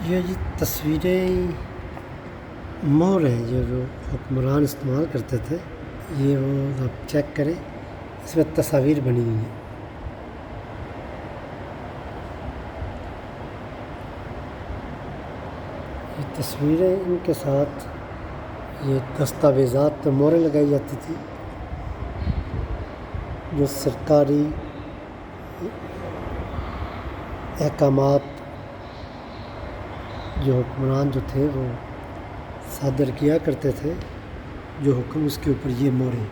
ये जी तस्वीरें मोहर हैं जो हुक्मरान इस्तेमाल करते थे। ये वो आप चेक करें, इसमें तस्वीर बनी हुई है। ये तस्वीरें, इनके साथ ये दस्तावेज़ात पर मोहरें लगाई जाती थी जो सरकारी अहकामात जो हुक्मरान जो थे वो सादर किया करते थे, जो हुक्म उसके ऊपर ये मोहरें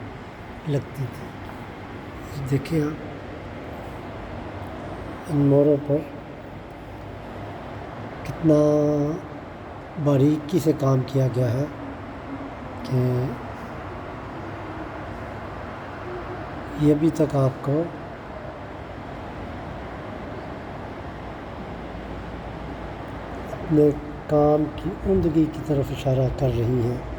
लगती थी। देखिए आप, इन मोहरों पर कितना बारीकी से काम किया गया है कि ये अभी तक आपको अपने काम की उम्दगी की तरफ इशारा कर रही हैं।